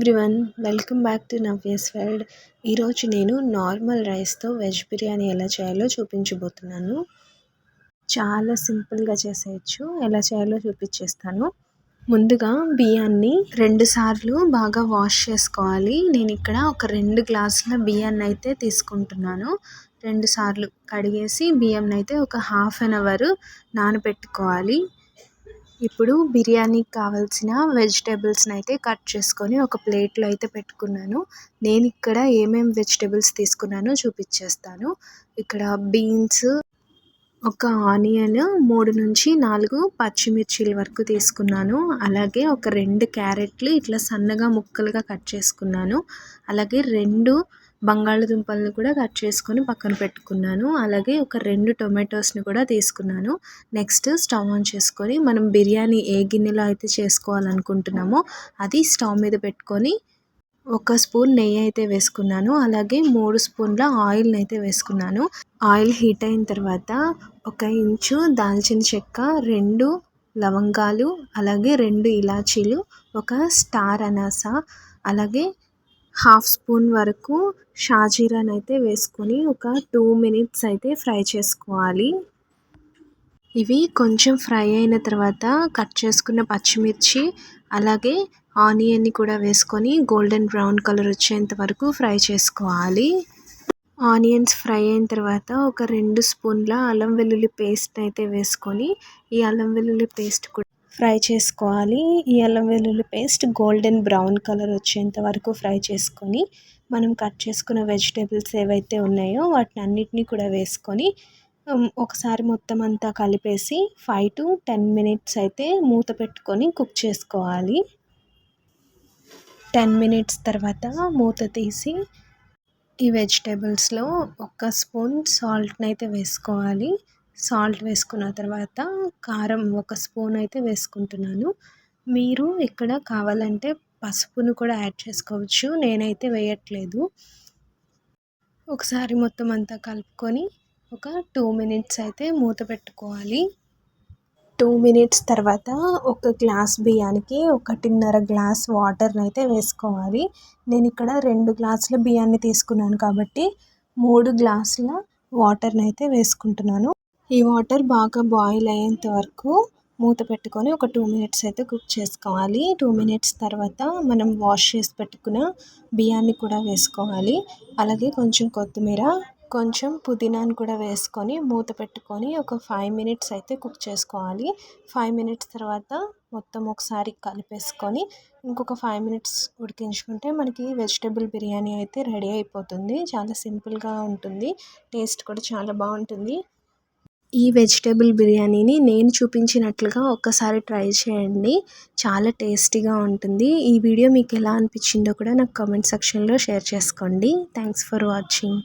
Everyone, welcome back to Navya's world. ఈరోజు నేను normal రైస్తో వెజ్ బిర్యానీ ఎలా చేయాలో చూపించబోతున్నాను. చాలా సింపుల్గా చేసేయచ్చు. ఎలా చేయాలో చూపించేస్తాను. ముందుగా బియ్యాన్ని 2 సార్లు బాగా వాష్ చేసుకోవాలి. నేను ఇక్కడ ఒక 2 గ్లాసుల బియ్యాన్ని అయితే తీసుకుంటున్నాను. 2 సార్లు కడిగేసి బియ్యాన్ని అయితే ఒక హాఫ్ అన్ అవర్ నానబెట్టుకోవాలి. ఇప్పుడు బిర్యానీకి కావాల్సిన వెజిటేబుల్స్ని అయితే కట్ చేసుకొని ఒక ప్లేట్లో అయితే పెట్టుకున్నాను. నేను ఇక్కడ ఏమేమి వెజిటేబుల్స్ తీసుకున్నానో చూపించేస్తాను. ఇక్కడ బీన్స్, ఒక ఆనియన్, 3 నుంచి 4 పచ్చిమిర్చీల వరకు తీసుకున్నాను. అలాగే ఒక 2 క్యారెట్లు ఇట్లా సన్నగా ముక్కలుగా కట్ చేసుకున్నాను. అలాగే 2 బంగాళదుంపలను కూడా కట్ చేసుకొని పక్కన పెట్టుకున్నాను. అలాగే ఒక 2 టొమాటోస్ని కూడా తీసుకున్నాను. నెక్స్ట్ స్టవ్ ఆన్ చేసుకొని మనం బిర్యానీ ఏ గిన్నెలో అయితే చేసుకోవాలనుకుంటున్నామో అది స్టవ్ మీద పెట్టుకొని 1 స్పూన్ నెయ్యి అయితే వేసుకున్నాను. అలాగే 3 స్పూన్ల ఆయిల్ని అయితే వేసుకున్నాను. ఆయిల్ హీట్ అయిన తర్వాత 1 ఇంచు దాల్చిన చెక్క, 2 లవంగాలు, అలాగే 2 ఇలాచీలు, 1 స్టార్ అనాస, అలాగే హాఫ్ స్పూన్ వరకు షాజీరాని అయితే వేసుకొని ఒక 2 మినిట్స్ అయితే ఫ్రై చేసుకోవాలి. ఇవి కొంచెం ఫ్రై అయిన తర్వాత కట్ చేసుకున్న పచ్చిమిర్చి, అలాగే ఆనియన్ని కూడా వేసుకొని గోల్డెన్ బ్రౌన్ కలర్ వచ్చేంత వరకు ఫ్రై చేసుకోవాలి. ఆనియన్స్ ఫ్రై అయిన తర్వాత ఒక 2 స్పూన్ల అల్లం వెల్లుల్లి పేస్ట్ అయితే వేసుకొని ఈ అల్లం వెల్లుల్లి పేస్ట్ కూడా ఫ్రై చేసుకోవాలి. ఈ అల్లం వెల్లుల్లి పేస్ట్ గోల్డెన్ బ్రౌన్ కలర్ వచ్చేంత వరకు ఫ్రై చేసుకొని మనం కట్ చేసుకున్న వెజిటేబుల్స్ ఏవైతే ఉన్నాయో వాటిని అన్నిటినీ కూడా వేసుకొని ఒకసారి మొత్తం అంతా కలిపేసి 5 to 10 మినిట్స్ అయితే మూత పెట్టుకొని కుక్ చేసుకోవాలి. 10 మినిట్స్ తర్వాత మూత తీసి ఈ వెజిటేబుల్స్లో 1 స్పూన్ సాల్ట్ని అయితే వేసుకోవాలి. సాల్ట్ వేసుకున్న తర్వాత కారం 1 స్పూన్ అయితే వేసుకుంటున్నాను. మీరు ఇక్కడ కావాలంటే పసుపును కూడా యాడ్ చేసుకోవచ్చు. నేనైతే వేయట్లేదు. ఒకసారి మొత్తం అంతా కలుపుకొని ఒక 2 మినిట్స్ అయితే మూత పెట్టుకోవాలి. 2 మినిట్స్ తర్వాత 1 గ్లాస్ బియ్యానికి 1.5 గ్లాస్ వాటర్ని అయితే వేసుకోవాలి. నేను ఇక్కడ 2 గ్లాసుల బియ్యాన్ని తీసుకున్నాను కాబట్టి 3 గ్లాసుల వాటర్ని అయితే వేసుకుంటున్నాను. ఈ వాటర్ బాగా బాయిల్ అయ్యేంత వరకు మూత పెట్టుకొని ఒక 2 మినిట్స్ అయితే కుక్ చేసుకోవాలి. 2 మినిట్స్ తర్వాత మనం వాష్ చేసి పెట్టుకున్న బియ్యాన్ని కూడా వేసుకోవాలి. అలాగే కొంచెం కొత్తిమీర, కొంచెం పుదీనాను కూడా వేసుకొని మూత పెట్టుకొని ఒక 5 మినిట్స్ అయితే కుక్ చేసుకోవాలి. 5 మినిట్స్ తర్వాత మొత్తం ఒకసారి కలిపేసుకొని ఇంకొక 5 మినిట్స్ ఉడికించుకుంటే మనకి వెజిటేబుల్ బిర్యానీ అయితే రెడీ అయిపోతుంది. చాలా సింపుల్గా ఉంటుంది. టేస్ట్ కూడా చాలా బాగుంటుంది. ఈ వెజిటేబుల్ బిర్యానీని నేను చూపించినట్లుగా ఒక్కసారి ట్రై చేయండి. చాలా టేస్టీగా ఉంటుంది. ఈ వీడియో మీకు ఎలా అనిపించిందో కూడా నాకు కామెంట్ సెక్షన్లో షేర్ చేసుకోండి. Thanks for watching.